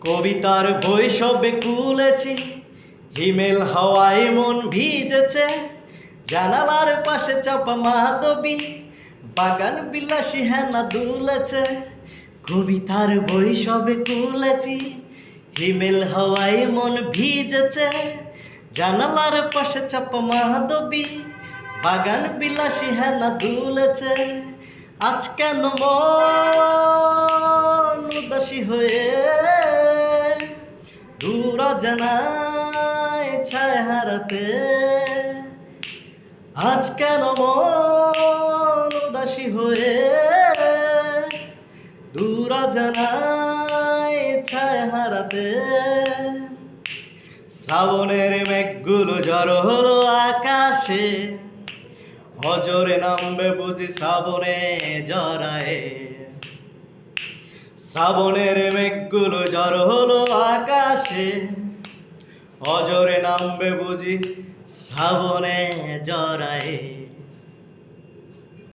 কবিতার বই সবে খুলেছি, হিমেল হাওয়ায় মন ভিজেছে। জানালার পাশে চাপা মাধবী, বাগান বিলাসী হেনা দুলেছে। কবিতার বই সবে খুলেছি, হিমেল হাওয়ায় মন ভিজেছে। জানালার পাশে চাপা মাধবী, বাগান বিলাসী হেনা দুলেছে। আজ কেন মন উদাসী হয়ে দূর জানায় ছায় হারাতে? আজ কেন মন উদাসী হয়ে দূর জানায় ছায় হারাতে? শ্রাবণের মেঘগুলো জড়ো হলো আকাশে, হজরে নামবে বুঝি শ্রাবণে জড়ায়ে। শ্রাবণের মেঘগুলো জড়ো হলো আকাশে, হজরে নামবে বুঝি শ্রাবণে জড়ায়ে।